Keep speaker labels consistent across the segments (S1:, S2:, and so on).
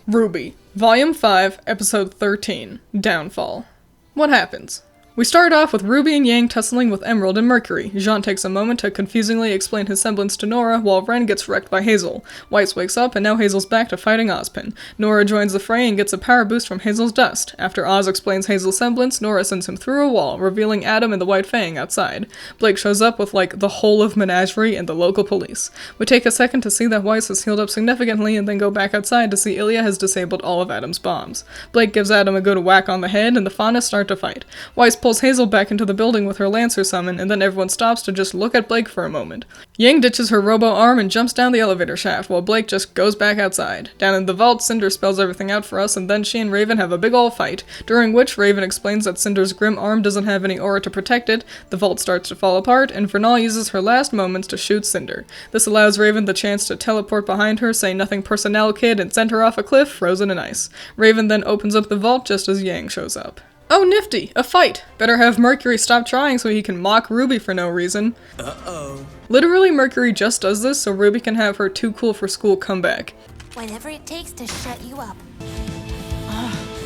S1: Rwby, Volume 5, Episode 13, Downfall. What happens? We start off with Rwby and Yang tussling with Emerald and Mercury. Jean takes a moment to confusingly explain his semblance to Nora, while Ren gets wrecked by Hazel. Weiss wakes up, and now Hazel's back to fighting Ozpin. Nora joins the fray and gets a power boost from Hazel's dust. After Oz explains Hazel's semblance, Nora sends him through a wall, revealing Adam and the White Fang outside. Blake shows up with, the whole of Menagerie and the local police. We take a second to see that Weiss has healed up significantly, and then go back outside to see Ilya has disabled all of Adam's bombs. Blake gives Adam a good whack on the head, and the Faunus start to fight. Weiss pulls Hazel back into the building with her Lancer summon, and then everyone stops to just look at Blake for a moment. Yang ditches her robo-arm and jumps down the elevator shaft, while Blake just goes back outside. Down in the vault, Cinder spells everything out for us, and then she and Raven have a big ol' fight, during which Raven explains that Cinder's grim arm doesn't have any aura to protect it, the vault starts to fall apart, and Vernal uses her last moments to shoot Cinder. This allows Raven the chance to teleport behind her, say nothing personnel kid, and send her off a cliff, frozen in ice. Raven then opens up the vault just as Yang shows up. Oh, nifty! A fight! Better have Mercury stop trying so he can mock Rwby for no reason.
S2: Uh-oh.
S1: Literally, Mercury just does this so Rwby can have her too cool for school comeback.
S3: Whatever it takes to shut you up.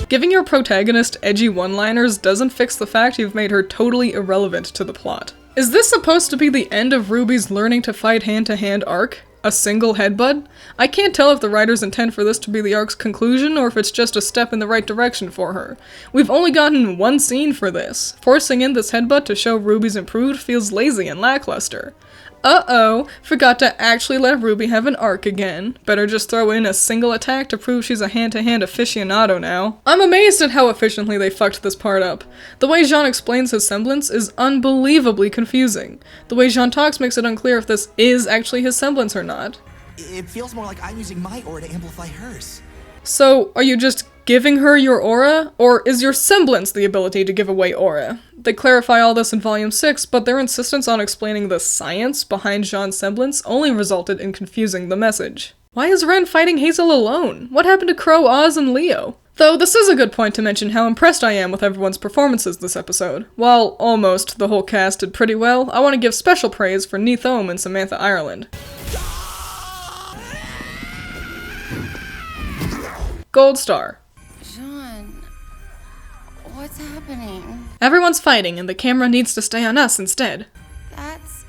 S1: Giving your protagonist edgy one-liners doesn't fix the fact you've made her totally irrelevant to the plot. Is this supposed to be the end of Ruby's learning to fight hand-to-hand arc? A single headbutt? I can't tell if the writers intend for this to be the arc's conclusion or if it's just a step in the right direction for her. We've only gotten one scene for this. Forcing in this headbutt to show Ruby's improved feels lazy and lackluster. Uh-oh, forgot to actually let Rwby have an arc again. Better just throw in a single attack to prove she's a hand-to-hand aficionado now. I'm amazed at how efficiently they fucked this part up. The way Jean explains his semblance is unbelievably confusing. The way Jean talks makes it unclear if this is actually his semblance or not.
S2: It feels more like I'm using my aura to amplify hers.
S1: So, are you just giving her your aura? Or is your semblance the ability to give away aura? They clarify all this in Volume 6, but their insistence on explaining the science behind Jean's semblance only resulted in confusing the message. Why is Ren fighting Hazel alone? What happened to Crow, Oz, and Leo? Though this is a good point to mention how impressed I am with everyone's performances this episode. While almost the whole cast did pretty well, I want to give special praise for Neith Ohm and Samantha Ireland. Gold star.
S3: Jean, what's happening?
S1: Everyone's fighting and the camera needs to stay on us instead.
S3: That's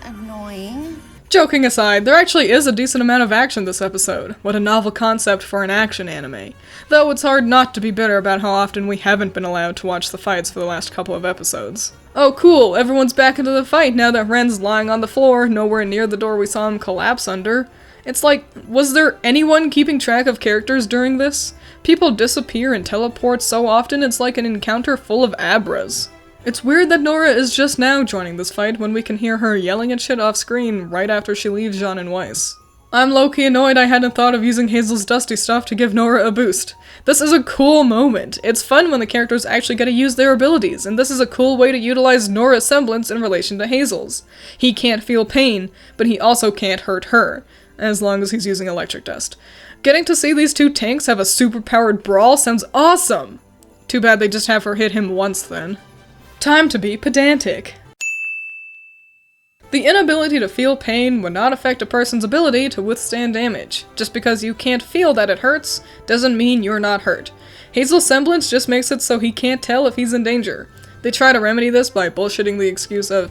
S3: annoying.
S1: Joking aside, there actually is a decent amount of action this episode. What a novel concept for an action anime. Though it's hard not to be bitter about how often we haven't been allowed to watch the fights for the last couple of episodes. Oh cool, everyone's back into the fight now that Ren's lying on the floor, nowhere near the door we saw him collapse under. It's like, was there anyone keeping track of characters during this? People disappear and teleport so often it's like an encounter full of Abras. It's weird that Nora is just now joining this fight when we can hear her yelling at shit off screen right after she leaves Jean and Weiss. I'm low-key annoyed I hadn't thought of using Hazel's dusty stuff to give Nora a boost. This is a cool moment. It's fun when the characters actually get to use their abilities, and this is a cool way to utilize Nora's semblance in relation to Hazel's. He can't feel pain, but he also can't hurt her, as long as he's using electric dust. Getting to see these two tanks have a super-powered brawl sounds awesome! Too bad they just have her hit him once then. Time to be pedantic. The inability to feel pain would not affect a person's ability to withstand damage. Just because you can't feel that it hurts, doesn't mean you're not hurt. Hazel's semblance just makes it so he can't tell if he's in danger. They try to remedy this by bullshitting the excuse of,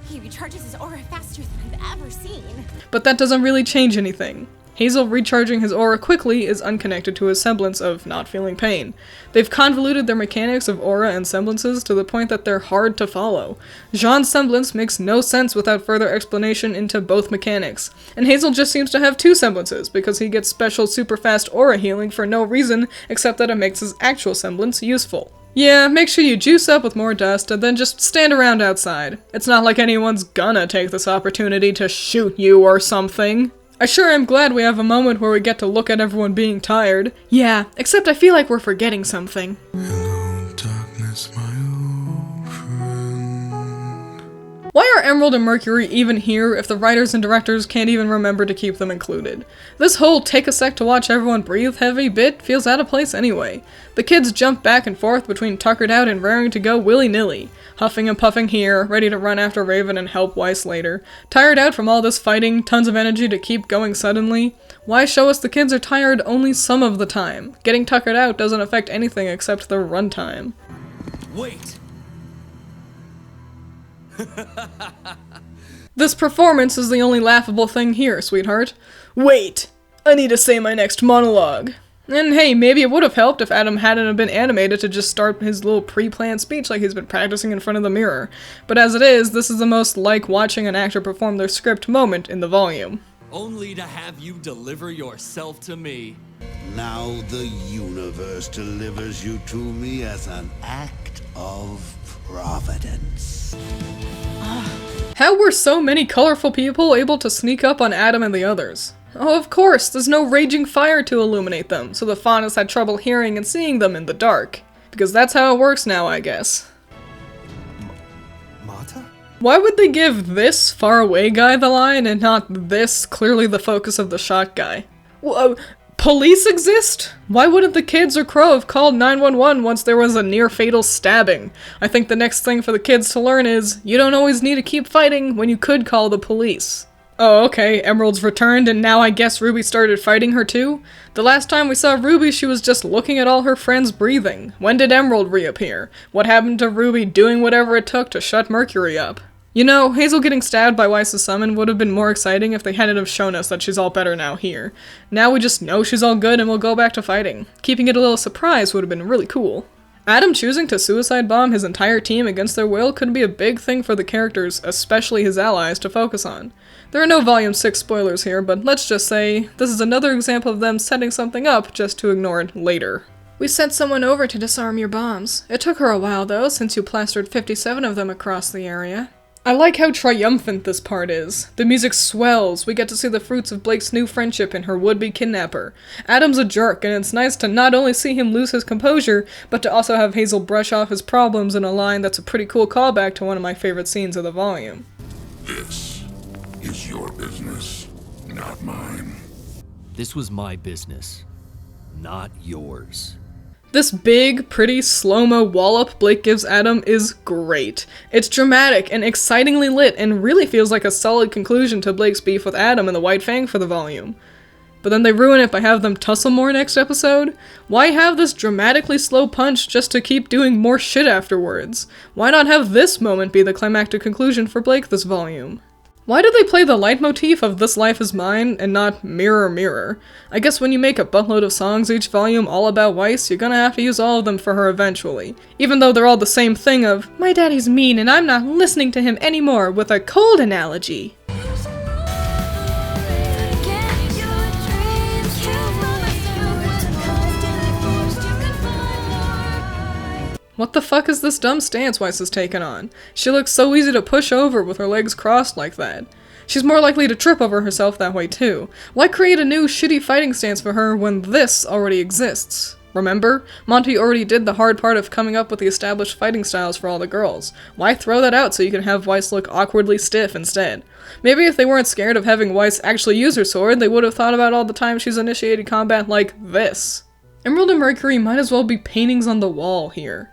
S3: He recharges his aura faster than I've ever seen.
S1: but that doesn't really change anything. Hazel recharging his aura quickly is unconnected to his semblance of not feeling pain. They've convoluted their mechanics of aura and semblances to the point that they're hard to follow. Jean's semblance makes no sense without further explanation into both mechanics, and Hazel just seems to have two semblances because he gets special super fast aura healing for no reason except that it makes his actual semblance useful. Yeah, make sure you juice up with more dust and then just stand around outside. It's not like anyone's gonna take this opportunity to shoot you or something. I sure am glad we have a moment where we get to look at everyone being tired. Yeah, except I feel like we're forgetting something.
S4: Hello, darkness, my old friend.
S1: Why are Emerald and Mercury even here if the writers and directors can't even remember to keep them included? This whole take a sec to watch everyone breathe heavy bit feels out of place anyway. The kids jump back and forth between tuckered out and raring to go willy-nilly. huffing and puffing here, ready to run after Raven and help Weiss later. Tired out from all this fighting, tons of energy to keep going suddenly. Why show us the kids are tired only some of the time? Getting tuckered out doesn't affect anything except their runtime.
S2: Wait.
S1: This performance is the only laughable thing here, sweetheart. Wait! I need to say my next monologue. And hey, maybe it would have helped if Adam hadn't been animated to just start his little pre-planned speech like he's been practicing in front of the mirror. But as it is, this is the most like watching an actor perform their script moment in the volume.
S5: Only to have you deliver yourself to me.
S6: Now the universe delivers you to me as an act of providence.
S1: How were so many colorful people able to sneak up on Adam and the others? Oh, of course, there's no raging fire to illuminate them, so the Faunus had trouble hearing and seeing them in the dark. Because that's how it works now, I guess.
S2: Mata?
S1: Why would they give this far away guy the line and not this clearly the focus of the shot guy? Police exist? Why wouldn't the kids or Crow have called 911 once there was a near-fatal stabbing? I think the next thing for the kids to learn is, you don't always need to keep fighting when you could call the police. Oh, okay, Emerald's returned and now I guess Rwby started fighting her too? The last time we saw Rwby, she was just looking at all her friends breathing. When did Emerald reappear? What happened to Rwby doing whatever it took to shut Mercury up? You know, Hazel getting stabbed by Weiss's summon would have been more exciting if they hadn't have shown us that she's all better now here. Now we just know she's all good and we'll go back to fighting. Keeping it a little surprise would have been really cool. Adam choosing to suicide bomb his entire team against their will could be a big thing for the characters, especially his allies, to focus on. There are no Volume 6 spoilers here, but let's just say, this is another example of them setting something up just to ignore it later. We sent someone over to disarm your bombs. It took her a while though, since you plastered 57 of them across the area. I like how triumphant this part is. The music swells, we get to see the fruits of Blake's new friendship in her would-be kidnapper. Adam's a jerk, and it's nice to not only see him lose his composure, but to also have Hazel brush off his problems in a line that's a pretty cool callback to one of my favorite scenes of the volume.
S4: This is your business, not mine.
S5: This was my business, not yours.
S1: This big, pretty, slow-mo wallop Blake gives Adam is great. It's dramatic and excitingly lit and really feels like a solid conclusion to Blake's beef with Adam and the White Fang for the volume. But then they ruin it by having them tussle more next episode? Why have this dramatically slow punch just to keep doing more shit afterwards? Why not have this moment be the climactic conclusion for Blake this volume? Why do they play the leitmotif of This Life Is Mine and not Mirror Mirror? I guess when you make a buttload of songs each volume all about Weiss, you're gonna have to use all of them for her eventually. Even though they're all the same thing of, my daddy's mean and I'm not listening to him anymore, with a cold analogy. What the fuck is this dumb stance Weiss has taken on? She looks so easy to push over with her legs crossed like that. She's more likely to trip over herself that way too. Why create a new shitty fighting stance for her when this already exists? Remember? Monty already did the hard part of coming up with the established fighting styles for all the girls. Why throw that out so you can have Weiss look awkwardly stiff instead? Maybe if they weren't scared of having Weiss actually use her sword, they would have thought about all the times she's initiated combat like this. Emerald and Mercury might as well be paintings on the wall here.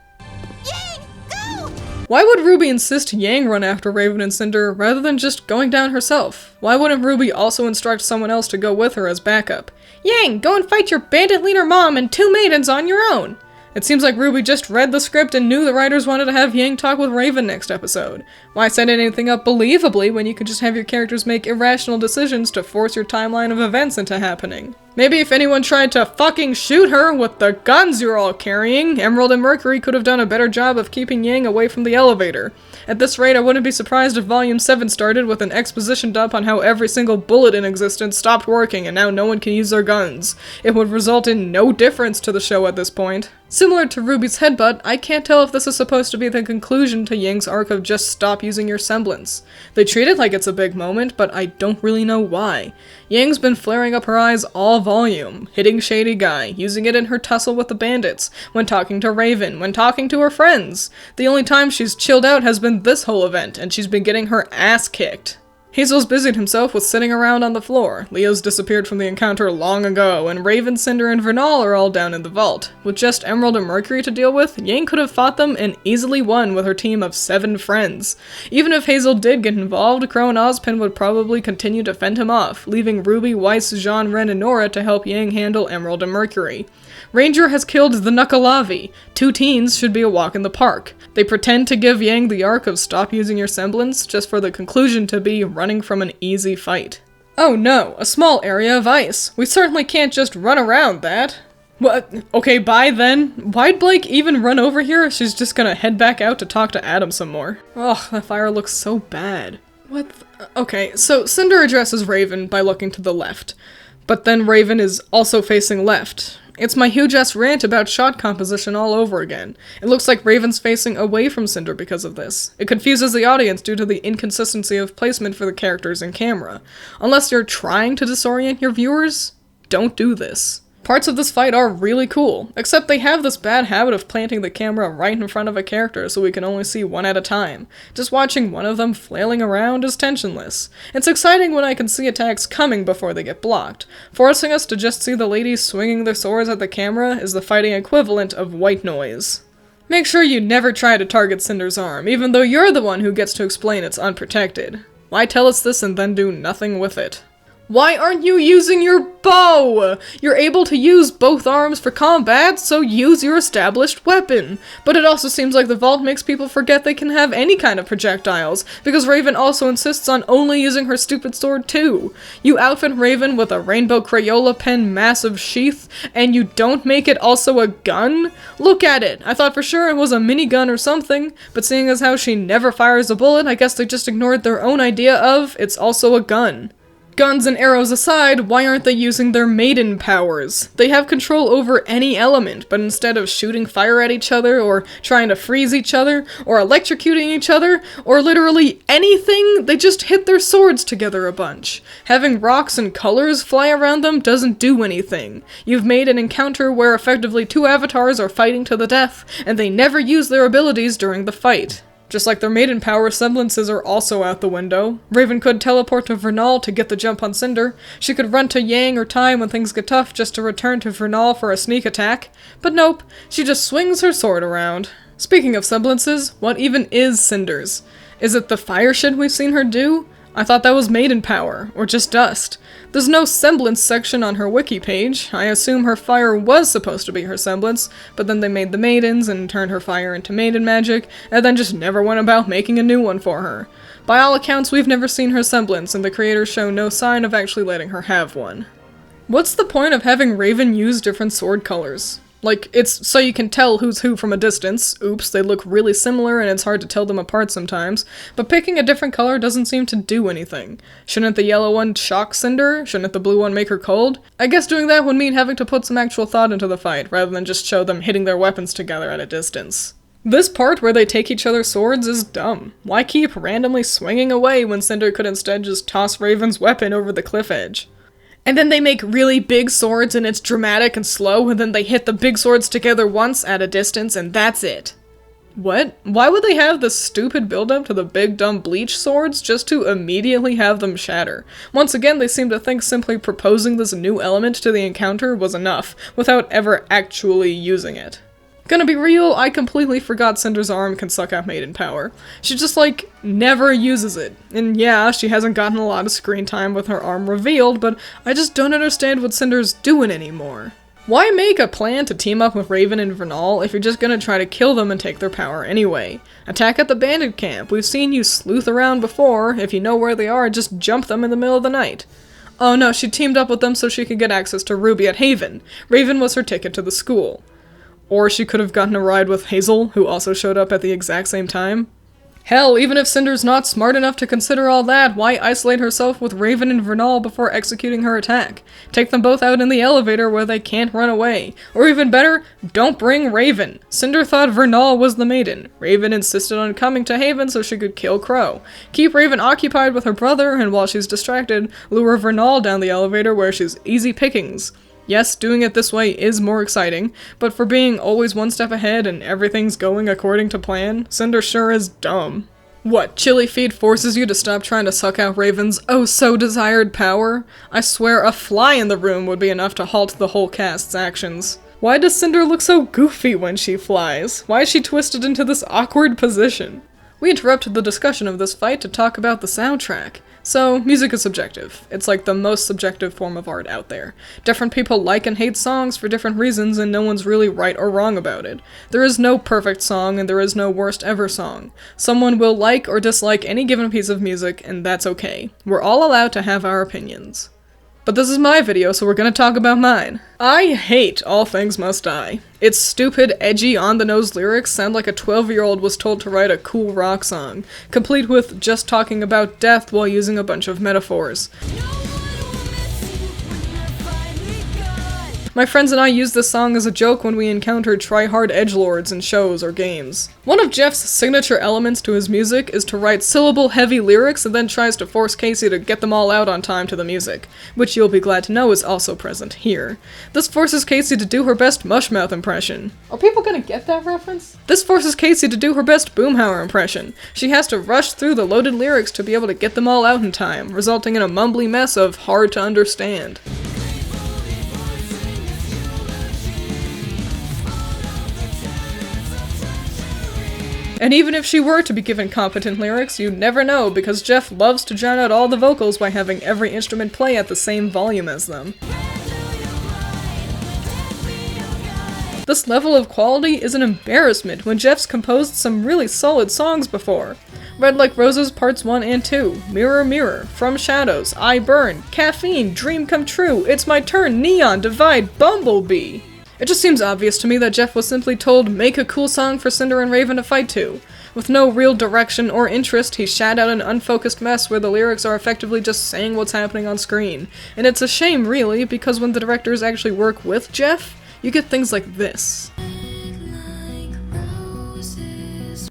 S1: Why would Rwby insist Yang run after Raven and Cinder rather than just going down herself? Why wouldn't Rwby also instruct someone else to go with her as backup? Yang, go and fight your bandit leader mom and 2 maidens on your own! It seems like Rwby just read the script and knew the writers wanted to have Yang talk with Raven next episode. Why set anything up believably when you could just have your characters make irrational decisions to force your timeline of events into happening? Maybe if anyone tried to fucking shoot her with the guns you're all carrying, Emerald and Mercury could have done a better job of keeping Yang away from the elevator. At this rate, I wouldn't be surprised if Volume 7 started with an exposition dump on how every single bullet in existence stopped working and now no one can use their guns. It would result in no difference to the show at this point. Similar to Ruby's headbutt, I can't tell if this is supposed to be the conclusion to Yang's arc of just stop using your semblance. They treat it like it's a big moment, but I don't really know why. Yang's been flaring up her eyes all volume, hitting Shady Guy, using it in her tussle with the bandits, when talking to Raven, when talking to her friends. The only time she's chilled out has been this whole event, and she's been getting her ass kicked. Hazel's busied himself with sitting around on the floor. Leo's disappeared from the encounter long ago, and Raven, Cinder, and Vernal are all down in the vault. With just Emerald and Mercury to deal with, Yang could have fought them and easily won with her team of 7 friends. Even if Hazel did get involved, Crow and Ozpin would probably continue to fend him off, leaving Rwby, Weiss, Jean, Ren, and Nora to help Yang handle Emerald and Mercury. Ranger has killed the Nukkalavi. 2 teens should be a walk in the park. They pretend to give Yang the arc of stop using your semblance, just for the conclusion to be running from an easy fight. Oh no, a small area of ice. We certainly can't just run around that. What? Okay, bye then. Why'd Blake even run over here? She's just gonna head back out to talk to Adam some more. Ugh, that fire looks so bad. What okay, so Cinder addresses Raven by looking to the left. But then Raven is also facing left. It's my huge-ass rant about shot composition all over again. It looks like Raven's facing away from Cinder because of this. It confuses the audience due to the inconsistency of placement for the characters in camera. Unless you're trying to disorient your viewers, don't do this. Parts of this fight are really cool, except they have this bad habit of planting the camera right in front of a character so we can only see one at a time. Just watching one of them flailing around is tensionless. It's exciting when I can see attacks coming before they get blocked. Forcing us to just see the ladies swinging their swords at the camera is the fighting equivalent of white noise. Make sure you never try to target Cinder's arm, even though you're the one who gets to explain it's unprotected. Why tell us this and then do nothing with it? Why aren't you using your bow? You're able to use both arms for combat, so use your established weapon. But it also seems like the vault makes people forget they can have any kind of projectiles, because Raven also insists on only using her stupid sword too. You outfit Raven with a rainbow Crayola pen massive sheath, and you don't make it also a gun? Look at it! I thought for sure it was a minigun or something, but seeing as how she never fires a bullet, I guess they just ignored their own idea of it's also a gun. Guns and arrows aside, why aren't they using their maiden powers? They have control over any element, but instead of shooting fire at each other, or trying to freeze each other, or electrocuting each other, or literally anything, they just hit their swords together a bunch. Having rocks and colors fly around them doesn't do anything. You've made an encounter where effectively 2 avatars are fighting to the death, and they never use their abilities during the fight. Just like their maiden power, semblances are also out the window. Raven could teleport to Vernal to get the jump on Cinder. She could run to Yang or Tai when things get tough just to return to Vernal for a sneak attack. But nope, she just swings her sword around. Speaking of semblances, what even is Cinder's? Is it the fire shit we've seen her do? I thought that was maiden power, or just dust. There's no semblance section on her wiki page. I assume her fire was supposed to be her semblance, but then they made the maidens and turned her fire into maiden magic, and then just never went about making a new one for her. By all accounts, we've never seen her semblance, and the creators show no sign of actually letting her have one. What's the point of having Raven use different sword colors? Like, it's so you can tell who's who from a distance. Oops, they look really similar and it's hard to tell them apart sometimes. But picking a different color doesn't seem to do anything. Shouldn't the yellow one shock Cinder? Shouldn't the blue one make her cold? I guess doing that would mean having to put some actual thought into the fight, rather than just show them hitting their weapons together at a distance. This part where they take each other's swords is dumb. Why keep randomly swinging away when Cinder could instead just toss Raven's weapon over the cliff edge? And then they make really big swords and it's dramatic and slow, and then they hit the big swords together once at a distance and that's it. What? Why would they have this stupid build-up to the big dumb bleach swords just to immediately have them shatter? Once again, they seem to think simply proposing this new element to the encounter was enough, without ever actually using it. Gonna be real, I completely forgot Cinder's arm can suck out maiden power. She just, like, never uses it. And yeah, she hasn't gotten a lot of screen time with her arm revealed, but I just don't understand what Cinder's doing anymore. Why make a plan to team up with Raven and Vernal if you're just gonna try to kill them and take their power anyway? Attack at the bandit camp. We've seen you sleuth around before. If you know where they are, just jump them in the middle of the night. Oh no, she teamed up with them so she could get access to Rwby at Haven. Raven was her ticket to the school. Or she could have gotten a ride with Hazel, who also showed up at the exact same time. Hell, even if Cinder's not smart enough to consider all that, why isolate herself with Raven and Vernal before executing her attack? Take them both out in the elevator where they can't run away. Or even better, don't bring Raven. Cinder thought Vernal was the maiden. Raven insisted on coming to Haven so she could kill Crow. Keep Raven occupied with her brother, and while she's distracted, lure Vernal down the elevator where she's easy pickings. Yes, doing it this way is more exciting, but for being always one step ahead and everything's going according to plan, Cinder sure is dumb. What, Chilly Feet forces you to stop trying to suck out Raven's oh-so-desired power? I swear a fly in the room would be enough to halt the whole cast's actions. Why does Cinder look so goofy when she flies? Why is she twisted into this awkward position? We interrupted the discussion of this fight to talk about the soundtrack. So, music is subjective. It's like the most subjective form of art out there. Different people like and hate songs for different reasons, and no one's really right or wrong about it. There is no perfect song, and there is no worst ever song. Someone will like or dislike any given piece of music, and that's okay. We're all allowed to have our opinions. But this is my video, so we're gonna talk about mine. I hate All Things Must Die. Its stupid, edgy, on-the-nose lyrics sound like a 12-year-old was told to write a cool rock song, complete with just talking about death while using a bunch of metaphors. My friends and I used this song as a joke when we encountered try-hard edgelords in shows or games. One of Jeff's signature elements to his music is to write syllable-heavy lyrics and then tries to force Casey to get them all out on time to the music, which you'll be glad to know is also present here. This forces Casey to do her best Mushmouth impression. Are people gonna get that reference? This forces Casey to do her best Boomhauer impression. She has to rush through the loaded lyrics to be able to get them all out in time, resulting in a mumbly mess of hard to understand. And even if she were to be given competent lyrics, you'd never know because Jeff loves to drown out all the vocals by having every instrument play at the same volume as them. This level of quality is an embarrassment when Jeff's composed some really solid songs before. Red Like Roses Parts 1 and 2, Mirror Mirror, From Shadows, I Burn, Caffeine, Dream Come True, It's My Turn, Neon, Divide, Bumblebee. It just seems obvious to me that Jeff was simply told, make a cool song for Cinder and Raven to fight to. With no real direction or interest, he shat out an unfocused mess where the lyrics are effectively just saying what's happening on screen. And it's a shame, really, because when the directors actually work with Jeff, you get things like this.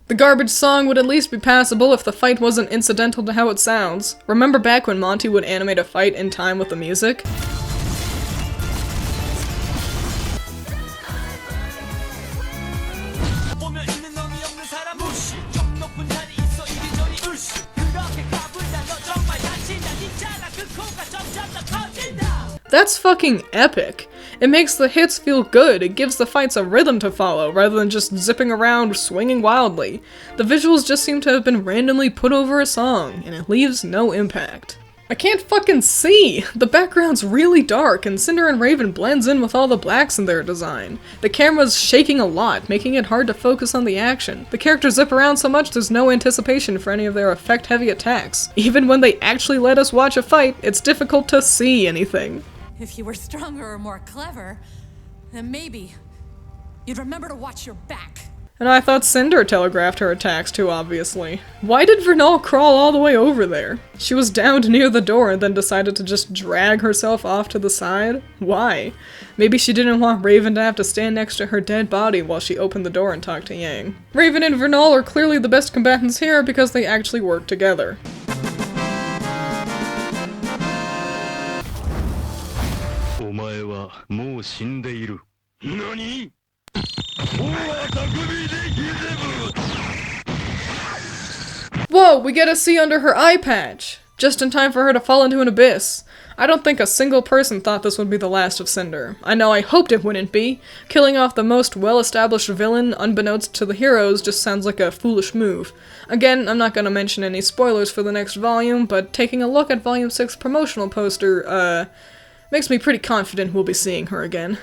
S1: The garbage song would at least be passable if the fight wasn't incidental to how it sounds. Remember back when Monty would animate a fight in time with the music? That's fucking epic. It makes the hits feel good, it gives the fights a rhythm to follow, rather than just zipping around, swinging wildly. The visuals just seem to have been randomly put over a song, and it leaves no impact. I can't fucking see! The background's really dark, and Cinder and Raven blends in with all the blacks in their design. The camera's shaking a lot, making it hard to focus on the action. The characters zip around so much there's no anticipation for any of their effect-heavy attacks. Even when they actually let us watch a fight, it's difficult to see anything.
S7: If you were stronger or more clever, then maybe you'd remember to watch your back.
S1: And I thought Cinder telegraphed her attacks too obviously. Why did Vernal crawl all the way over there? She was downed near the door and then decided to just drag herself off to the side? Why? Maybe she didn't want Raven to have to stand next to her dead body while she opened the door and talked to Yang. Raven and Vernal are clearly the best combatants here because they actually work together. Whoa, we get a see under her eye patch! Just in time for her to fall into an abyss. I don't think a single person thought this would be the last of Cinder. I know I hoped it wouldn't be. Killing off the most well-established villain, unbeknownst to the heroes, just sounds like a foolish move. Again, I'm not gonna mention any spoilers for the next volume, but taking a look at Volume 6 promotional poster, makes me pretty confident we'll be seeing her again.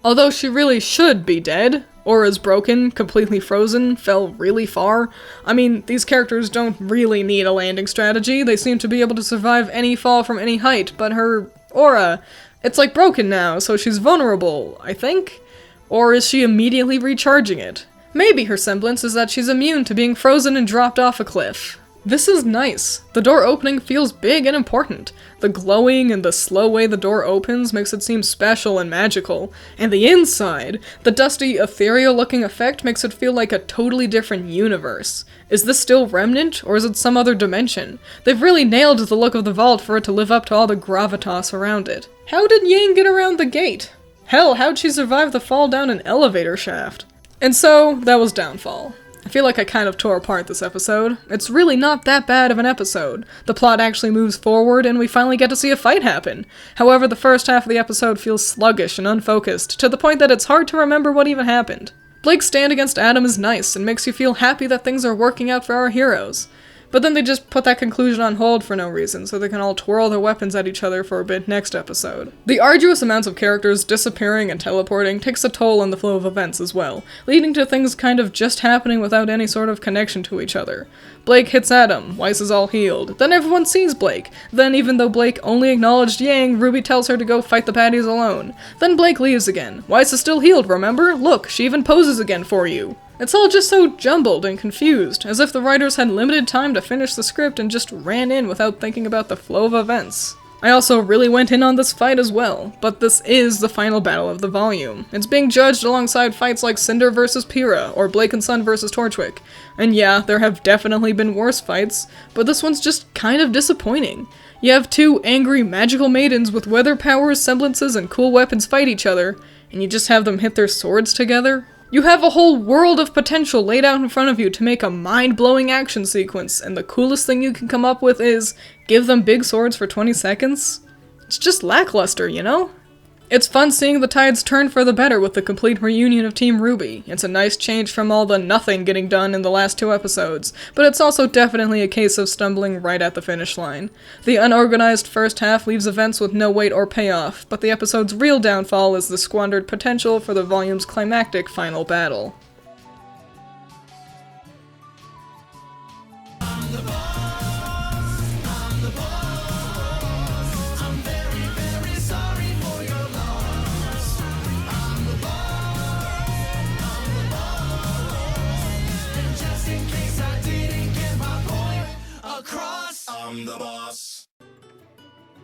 S1: Although she really should be dead. Aura's broken, completely frozen, fell really far. I mean, these characters don't really need a landing strategy, they seem to be able to survive any fall from any height, but her aura, it's like broken now, so she's vulnerable, I think? Or is she immediately recharging it? Maybe her semblance is that she's immune to being frozen and dropped off a cliff. This is nice. The door opening feels big and important. The glowing and the slow way the door opens makes it seem special and magical. And the inside, the dusty, ethereal-looking effect makes it feel like a totally different universe. Is this still Remnant, or is it some other dimension? They've really nailed the look of the vault for it to live up to all the gravitas around it. How did Yang get around the gate? Hell, how'd she survive the fall down an elevator shaft? And so, that was Downfall. If feel like I kind of tore apart this episode. It's really not that bad of an episode. The plot actually moves forward, and we finally get to see a fight happen. However, the first half of the episode feels sluggish and unfocused, to the point that it's hard to remember what even happened. Blake's stand against Adam is nice, and makes you feel happy that things are working out for our heroes. But then they just put that conclusion on hold for no reason, so they can all twirl their weapons at each other for a bit next episode. The arduous amounts of characters disappearing and teleporting takes a toll on the flow of events as well, leading to things kind of just happening without any sort of connection to each other. Blake hits Adam, Weiss is all healed, then everyone sees Blake. Then even though Blake only acknowledged Yang, Ruby tells her to go fight the baddies alone. Then Blake leaves again. Weiss is still healed, remember? Look, she even poses again for you. It's all just so jumbled and confused, as if the writers had limited time to finish the script and just ran in without thinking about the flow of events. I also really went in on this fight as well, but this is the final battle of the volume. It's being judged alongside fights like Cinder vs. Pyrrha, or Blake and Sun vs. Torchwick. And yeah, there have definitely been worse fights, but this one's just kind of disappointing. You have two angry magical maidens with weather powers, semblances, and cool weapons fight each other, and you just have them hit their swords together? You have a whole world of potential laid out in front of you to make a mind-blowing action sequence, and the coolest thing you can come up with is give them big swords for 20 seconds? It's just lackluster, you know? It's fun seeing the tides turn for the better with the complete reunion of Team Rwby. It's a nice change from all the nothing getting done in the last 2 episodes, but it's also definitely a case of stumbling right at the finish line. The unorganized first half leaves events with no weight or payoff, but the episode's real downfall is the squandered potential for the volume's climactic final battle.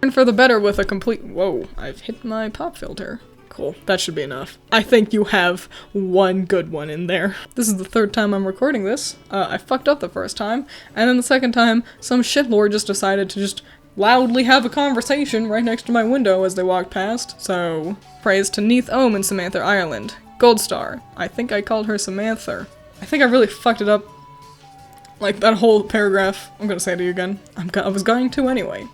S1: Turn for the better with a complete— whoa, I've hit my pop filter. Cool, that should be enough. I think you have one good one in there. This is the 3rd time I'm recording this. I fucked up the first time, and then the second time, some shitlord just decided to just loudly have a conversation right next to my window as they walked past, so praise to Neith Ohm and Samantha Ireland. Gold star. I think I called her Samantha. I think I really fucked it up. Like, that whole paragraph. I'm gonna say it to you again. I was going to anyway.